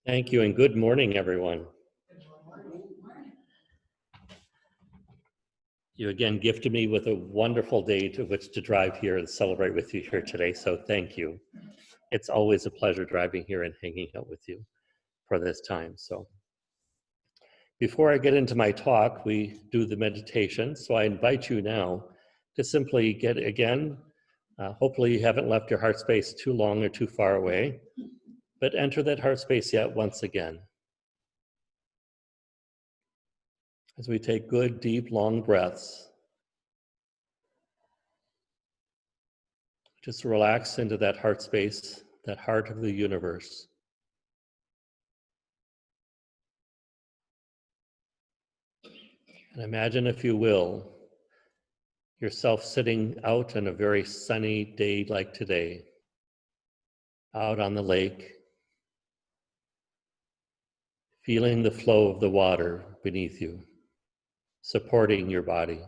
Thank you, and good morning, everyone. You again gifted me with a wonderful day to which to drive here and celebrate with you here today, so thank you. It's always a pleasure driving here and hanging out with you for this time. So before I get into my talk, we do the meditation, so I invite you now to simply get again, hopefully you haven't left your heart space too long or too far away, but enter that heart space yet once again. As we take good, deep, long breaths, just relax into that heart space, that heart of the universe. And imagine, if you will, yourself sitting out on a very sunny day like today, out on the lake, feeling the flow of the water beneath you, supporting your body.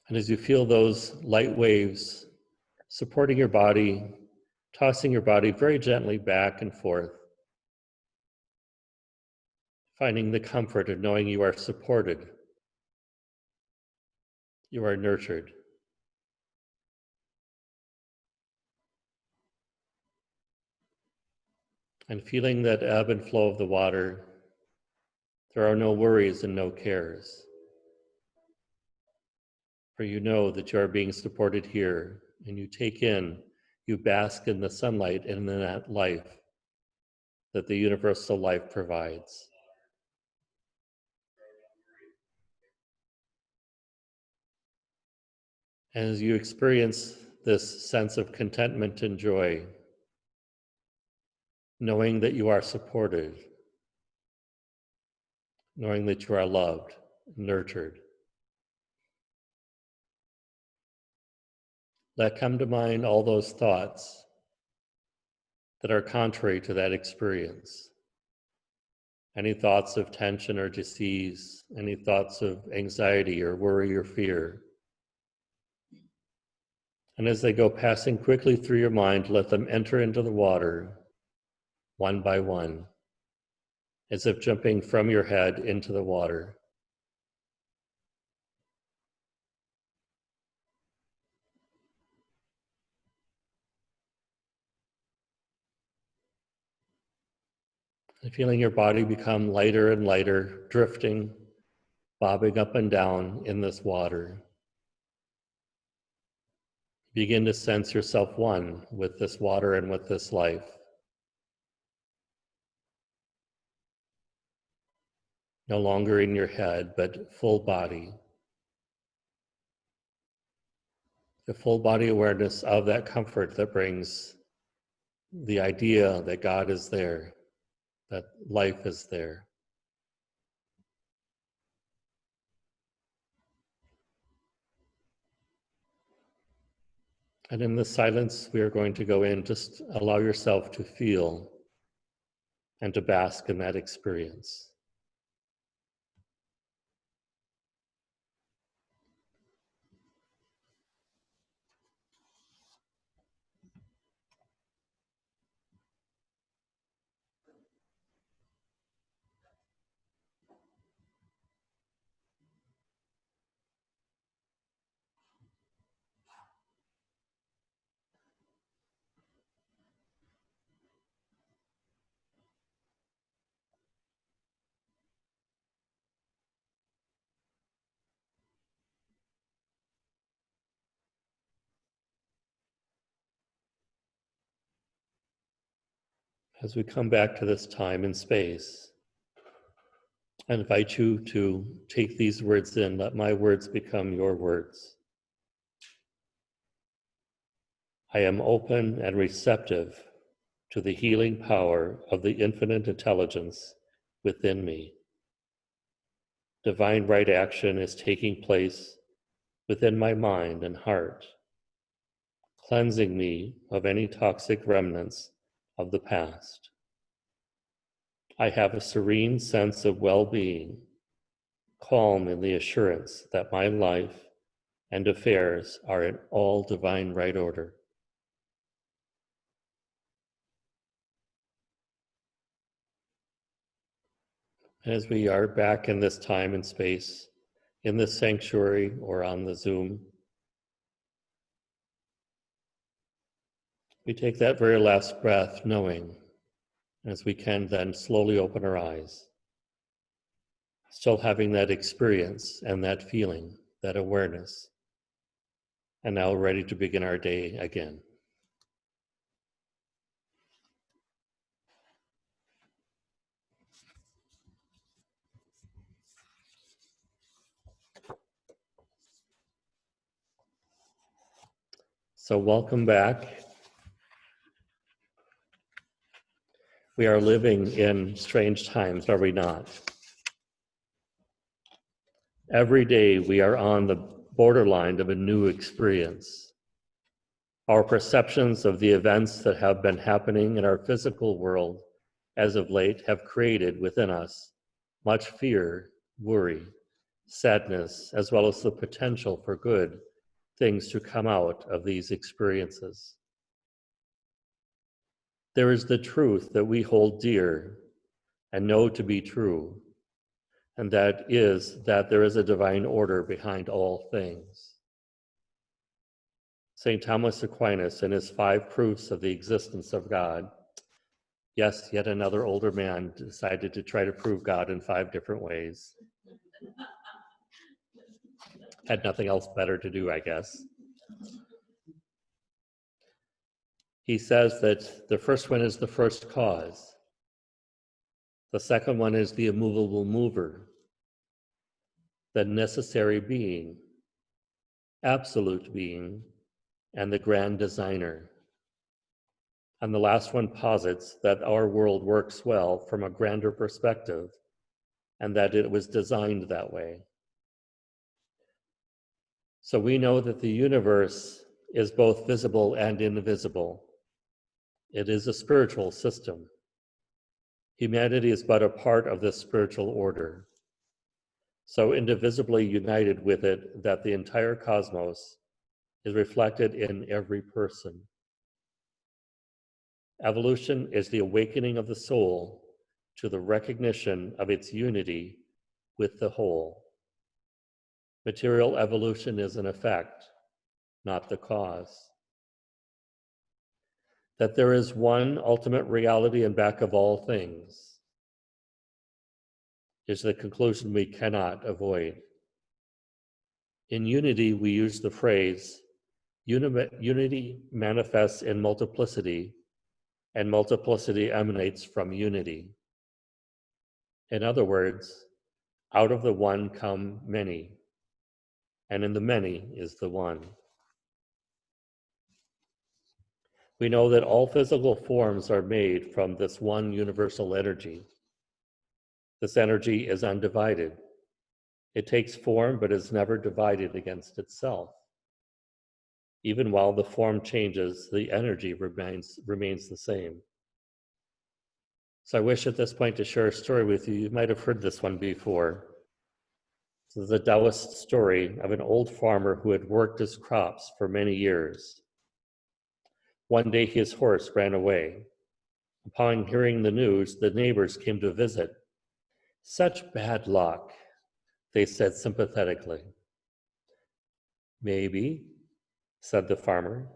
And as you feel those light waves supporting your body, tossing your body very gently back and forth, finding the comfort of knowing you are supported, you are nurtured. And feeling that ebb and flow of the water, there are no worries and no cares. For you know that you are being supported here, and you take in, you bask in the sunlight and in that life that the universal life provides. And as you experience this sense of contentment and joy, knowing that you are supported, knowing that you are loved, nurtured, let come to mind all those thoughts that are contrary to that experience. Any thoughts of tension or disease, any thoughts of anxiety or worry or fear. And as they go passing quickly through your mind, let them enter into the water one by one, as if jumping from your head into the water. And feeling your body become lighter and lighter, drifting, bobbing up and down in this water. Begin to sense yourself one with this water and with this life. No longer in your head, but full body. The full body awareness of that comfort that brings the idea that God is there, that life is there. And in the silence, we are going to go in, just allow yourself to feel and to bask in that experience. As we come back to this time and space, I invite you to take these words in. Let my words become your words. I am open and receptive to the healing power of the infinite intelligence within me. Divine right action is taking place within my mind and heart, cleansing me of any toxic remnants of the past. I have a serene sense of well-being, calm in the assurance that my life and affairs are in all divine right order. As we are back in this time and space, in this sanctuary or on the Zoom, we take that very last breath knowing, as we can then slowly open our eyes, still having that experience and that feeling, that awareness, and now ready to begin our day again. So welcome back. We are living in strange times, are we not? Every day we are on the borderline of a new experience. Our perceptions of the events that have been happening in our physical world as of late have created within us much fear, worry, sadness, as well as the potential for good things to come out of these experiences. There is the truth that we hold dear and know to be true, and that is that there is a divine order behind all things. St. Thomas Aquinas, in his 5 proofs of the existence of God, yes, yet another older man decided to try to prove God in 5 different ways. Had nothing else better to do, I guess. He says that the first one is the first cause. The second one is the immovable mover, the necessary being, absolute being, and the grand designer. And the last one posits that our world works well from a grander perspective and that it was designed that way. So we know that the universe is both visible and invisible. It is a spiritual system. Humanity is but a part of this spiritual order, so indivisibly united with it that the entire cosmos is reflected in every person. Evolution is the awakening of the soul to the recognition of its unity with the whole. Material evolution is an effect, not the cause. That there is one ultimate reality in back of all things is the conclusion we cannot avoid. In unity, we use the phrase, unity manifests in multiplicity, and multiplicity emanates from unity. In other words, out of the one come many, and in the many is the one. We know that all physical forms are made from this one universal energy. This energy is undivided. It takes form, but is never divided against itself. Even while the form changes, the energy remains the same. So I wish at this point to share a story with you. You might have heard this one before. This is a Taoist story of an old farmer who had worked his crops for many years. One day his horse ran away. Upon hearing the news, the neighbors came to visit. "Such bad luck," they said sympathetically. "Maybe," said the farmer.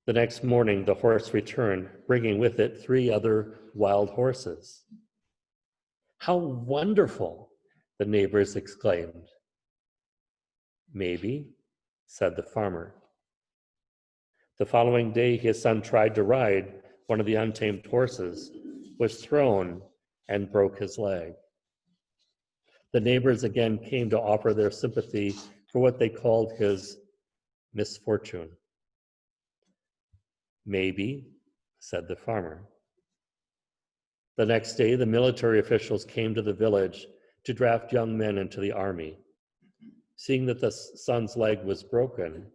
The next morning, the horse returned, bringing with it 3 other wild horses. "How wonderful!" the neighbors exclaimed. "Maybe," said the farmer. The following day, his son tried to ride one of the untamed horses, was thrown, and broke his leg. The neighbors again came to offer their sympathy for what they called his misfortune. "Maybe," said the farmer. The next day, the military officials came to the village to draft young men into the army. Seeing that the son's leg was broken,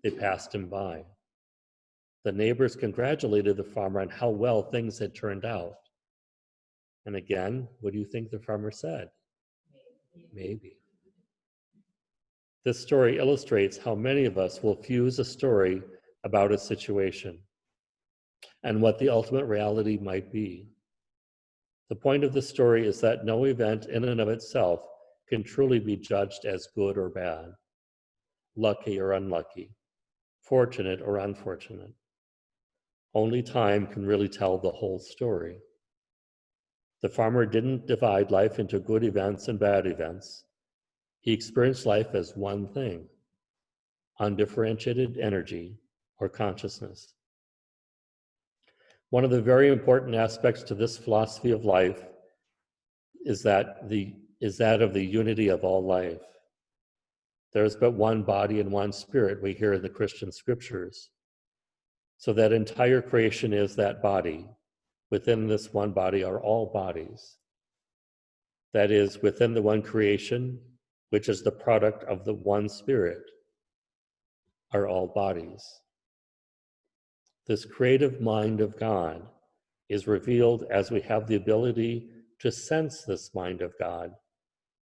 they passed him by. The neighbors congratulated the farmer on how well things had turned out. And again, what do you think the farmer said? Maybe. This story illustrates how many of us will fuse a story about a situation and what the ultimate reality might be. The point of the story is that no event in and of itself can truly be judged as good or bad, lucky or unlucky, fortunate or unfortunate. Only time can really tell the whole story. The farmer didn't divide life into good events and bad events. He experienced life as one thing, undifferentiated energy or consciousness. One of the very important aspects to this philosophy of life is that of the unity of all life. There is but one body and one spirit, we hear in the Christian scriptures. So that entire creation is that body. Within this one body are all bodies. That is, within the one creation, which is the product of the one spirit, are all bodies. This creative mind of God is revealed as we have the ability to sense this mind of God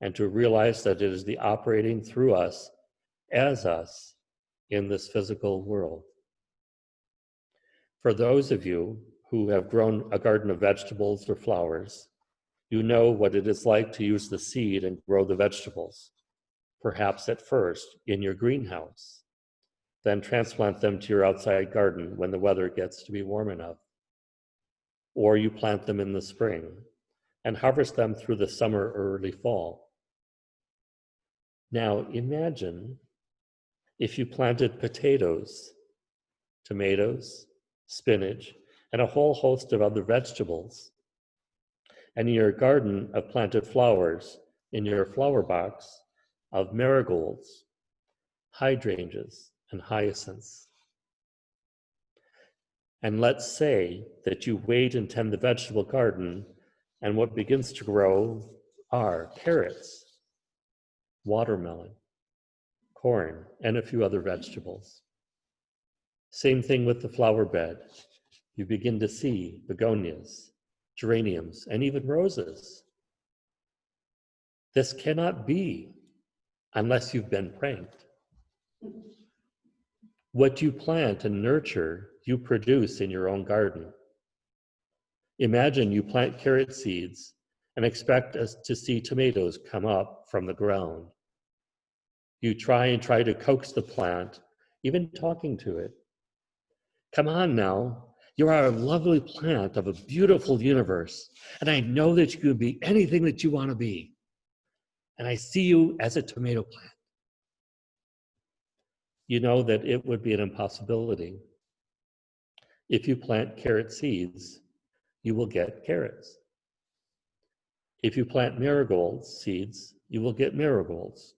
and to realize that it is the operating through us, as us, in this physical world. For those of you who have grown a garden of vegetables or flowers, you know what it is like to use the seed and grow the vegetables, perhaps at first in your greenhouse, then transplant them to your outside garden when the weather gets to be warm enough. Or you plant them in the spring and harvest them through the summer or early fall. Now imagine if you planted potatoes, tomatoes, spinach, and a whole host of other vegetables, and in your garden of planted flowers, in your flower box of marigolds, hydrangeas, and hyacinths. And let's say that you wait and tend the vegetable garden, and what begins to grow are carrots, watermelon, corn, and a few other vegetables. Same thing with the flower bed. You begin to see begonias, geraniums, and even roses. This cannot be unless you've been pranked. What you plant and nurture, you produce in your own garden. Imagine you plant carrot seeds and expect us to see tomatoes come up from the ground. You try to coax the plant, even talking to it. Come on now, you are a lovely plant of a beautiful universe, and I know that you can be anything that you want to be. And I see you as a tomato plant. You know that it would be an impossibility. If you plant carrot seeds, you will get carrots. If you plant marigold seeds, you will get marigolds.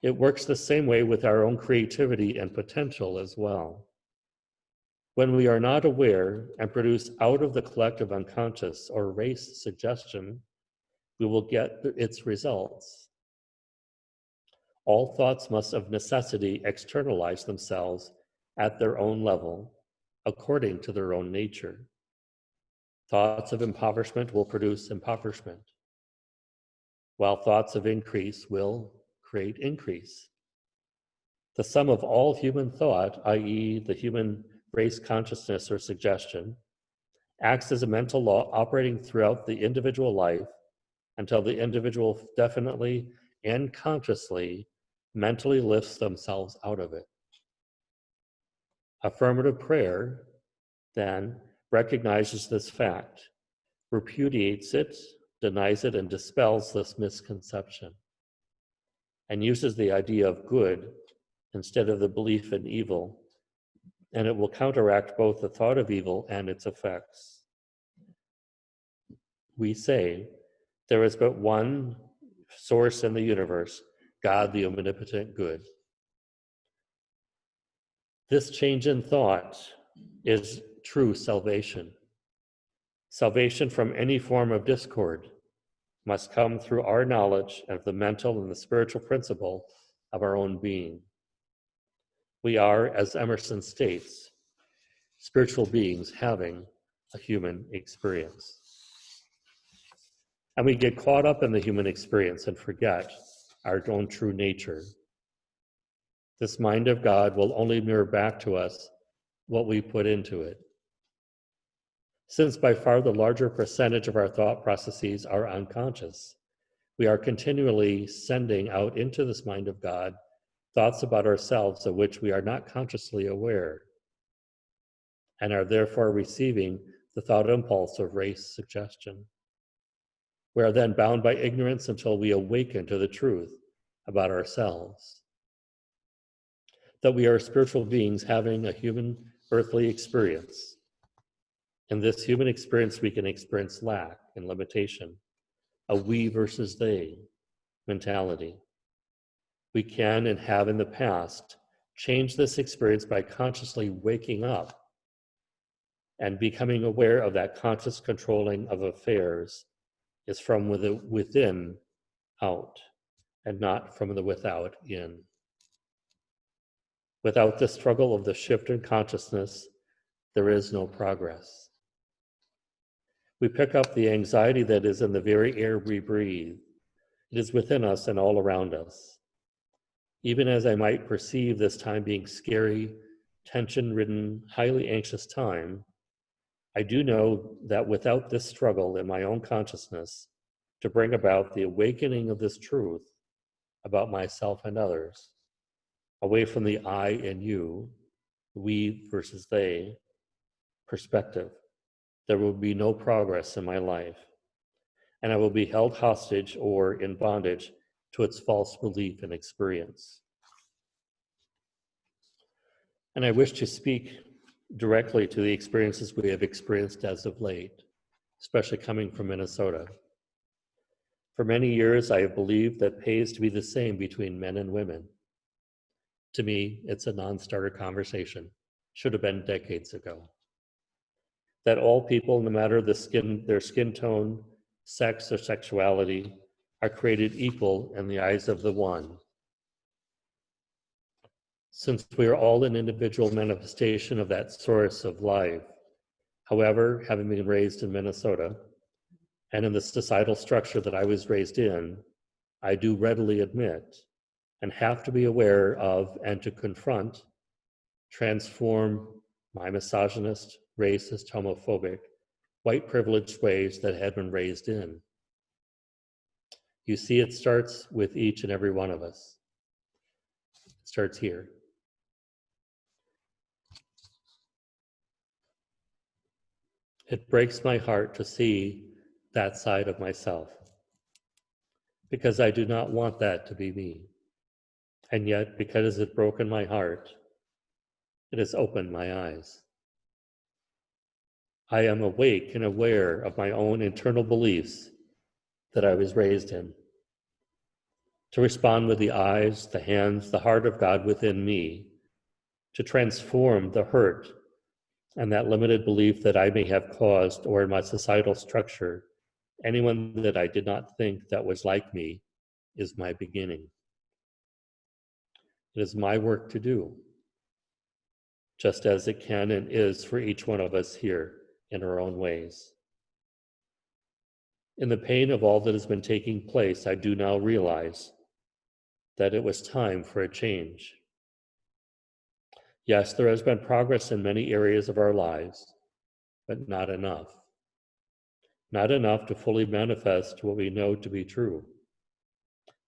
It works the same way with our own creativity and potential as well. When we are not aware and produce out of the collective unconscious or race suggestion, we will get its results. All thoughts must of necessity externalize themselves at their own level, according to their own nature. Thoughts of impoverishment will produce impoverishment, while thoughts of increase will create increase. The sum of all human thought, i.e. the human race consciousness or suggestion, acts as a mental law operating throughout the individual life until the individual definitely and consciously mentally lifts themselves out of it. Affirmative prayer, then, recognizes this fact, repudiates it, denies it, and dispels this misconception, and uses the idea of good instead of the belief in evil, and it will counteract both the thought of evil and its effects. We say, there is but one source in the universe, God the omnipotent good. This change in thought is true salvation. Salvation from any form of discord must come through our knowledge of the mental and the spiritual principle of our own being. We are, as Emerson states, spiritual beings having a human experience. And we get caught up in the human experience and forget our own true nature. This mind of God will only mirror back to us what we put into it. Since by far the larger percentage of our thought processes are unconscious, we are continually sending out into this mind of God thoughts about ourselves of which we are not consciously aware, and are therefore receiving the thought impulse of race suggestion. We are then bound by ignorance until we awaken to the truth about ourselves, that we are spiritual beings having a human earthly experience. In this human experience, we can experience lack and limitation, a we versus they mentality. We can and have in the past changed this experience by consciously waking up and becoming aware of that conscious controlling of affairs is from within out and not from the without in. Without the struggle of the shift in consciousness, there is no progress. We pick up the anxiety that is in the very air we breathe. It is within us and all around us. Even as I might perceive this time being scary, tension-ridden, highly anxious time, I do know that without this struggle in my own consciousness to bring about the awakening of this truth about myself and others, away from the I and you, we versus they perspective, there will be no progress in my life, and I will be held hostage or in bondage to its false belief and experience. And I wish to speak directly to the experiences we have experienced as of late, especially coming from Minnesota. For many years, I have believed that pay is to be the same between men and women. To me, it's a non-starter conversation. Should have been decades ago. That all people, no matter their skin tone, sex, or sexuality, are created equal in the eyes of the one. Since we are all an individual manifestation of that source of life, however, having been raised in Minnesota, and in the societal structure that I was raised in, I do readily admit and have to be aware of and to confront, transform my misogynist, racist, homophobic, white privileged ways that I had been raised in. You see, it starts with each and every one of us. It starts here. It breaks my heart to see that side of myself, because I do not want that to be me. And yet, because it has broken my heart, it has opened my eyes. I am awake and aware of my own internal beliefs that I was raised in. To respond with the eyes, the hands, the heart of God within me, to transform the hurt and that limited belief that I may have caused, or in my societal structure, anyone that I did not think that was like me, is my beginning. It is my work to do, just as it can and is for each one of us here in our own ways. In the pain of all that has been taking place, I do now realize that it was time for a change. Yes, there has been progress in many areas of our lives, but not enough. Not enough to fully manifest what we know to be true,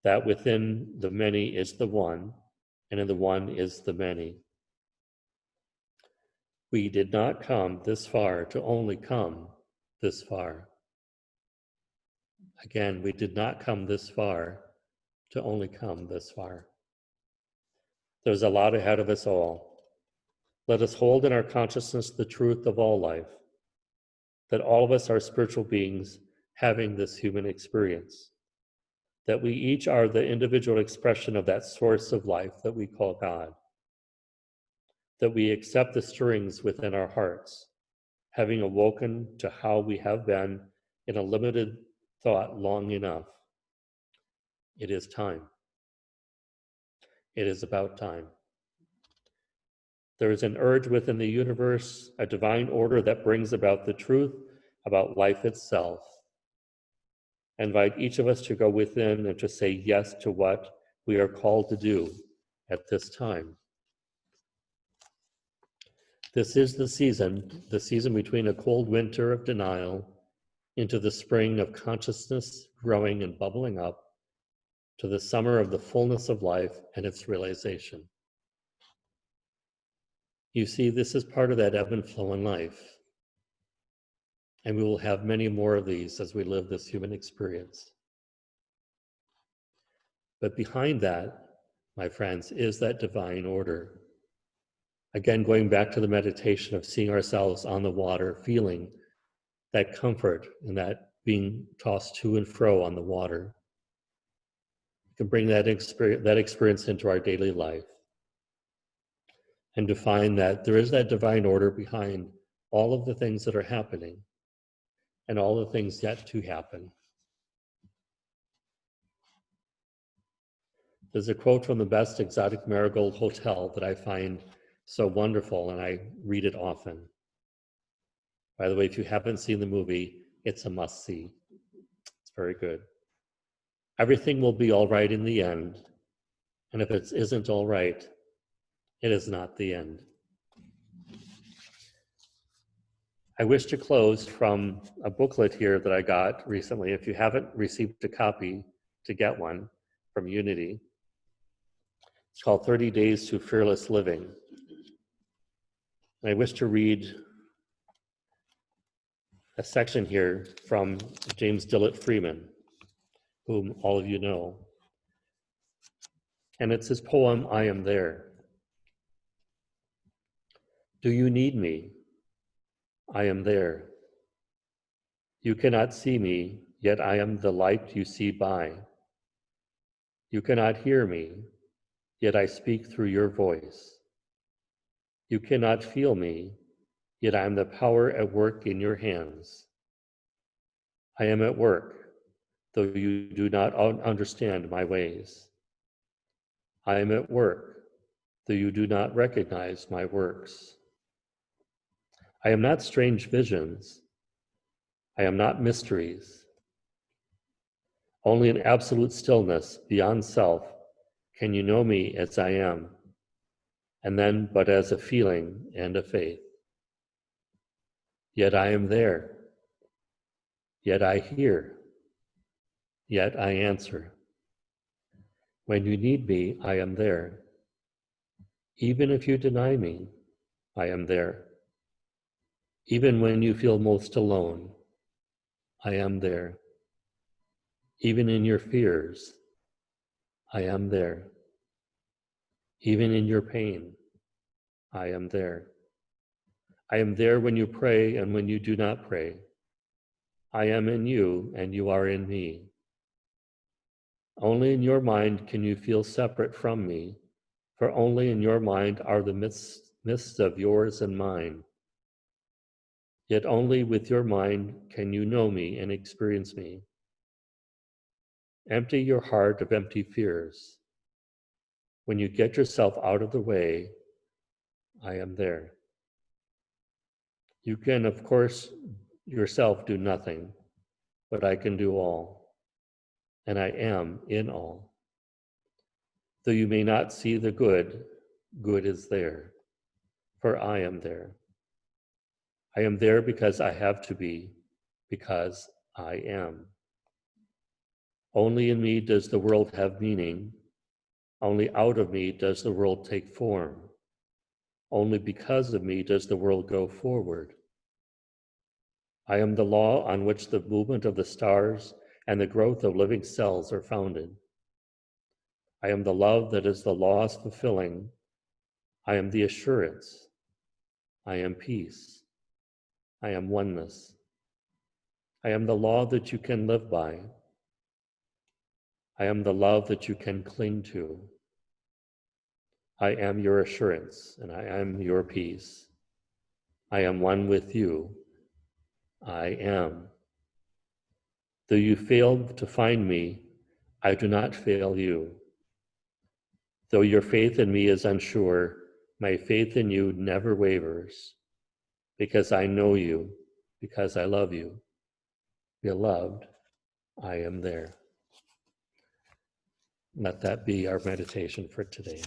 that within the many is the one, and in the one is the many. We did not come this far to only come this far. Again, we did not come this far to only come this far. There's a lot ahead of us all. Let us hold in our consciousness the truth of all life, that all of us are spiritual beings having this human experience, that we each are the individual expression of that source of life that we call God, that we accept the stirrings within our hearts, having awoken to how we have been in a limited thought long enough. It is time. It is about time. There is an urge within the universe, a divine order that brings about the truth about life itself. I invite each of us to go within and to say yes to what we are called to do at this time. This is the season between a cold winter of denial into the spring of consciousness growing and bubbling up to the summer of the fullness of life and its realization. You see, this is part of that ebb and flow in life. And we will have many more of these as we live this human experience. But behind that, my friends, is that divine order. Again, going back to the meditation of seeing ourselves on the water, feeling that comfort and that being tossed to and fro on the water. We can bring that experience into our daily life and to find that there is that divine order behind all of the things that are happening and all the things yet to happen. There's a quote from the Best Exotic Marigold Hotel that I find so wonderful, and I read it often. By the way, if you haven't seen the movie, it's a must-see. It's very good. Everything will be all right in the end, and if it isn't all right, it is not the end. I wish to close from a booklet here that I got recently. If you haven't received a copy, to get one from Unity. It's called 30 Days to Fearless Living. And I wish to read a section here from James Dillett Freeman, whom all of you know. And it's his poem, I Am There. Do you need me? I am there. You cannot see me, yet I am the light you see by. You cannot hear me, yet I speak through your voice. You cannot feel me, yet I am the power at work in your hands. I am at work, though you do not understand my ways. I am at work, though you do not recognize my works. I am not strange visions. I am not mysteries. Only in absolute stillness, beyond self, can you know me as I am, and then but as a feeling and a faith. Yet I am there. Yet I hear. Yet I answer. When you need me, I am there. Even if you deny me, I am there. Even when you feel most alone, I am there. Even in your fears, I am there. Even in your pain, I am there. I am there when you pray and when you do not pray. I am in you and you are in me. Only in your mind can you feel separate from me, for only in your mind are the mists of yours and mine. Yet only with your mind can you know me and experience me. Empty your heart of empty fears. When you get yourself out of the way, I am there. You can, of course, yourself do nothing, but I can do all, and I am in all. Though you may not see the good, good is there, for I am there. I am there because I have to be, because I am. Only in me does the world have meaning. Only out of me does the world take form. Only because of me does the world go forward. I am the law on which the movement of the stars and the growth of living cells are founded. I am the love that is the law's fulfilling. I am the assurance. I am peace. I am oneness. I am the law that you can live by. I am the love that you can cling to. I am your assurance, and I am your peace. I am one with you. I am. Though you fail to find me, I do not fail you. Though your faith in me is unsure, my faith in you never wavers, because I know you, because I love you. Beloved, I am there. Let that be our meditation for today.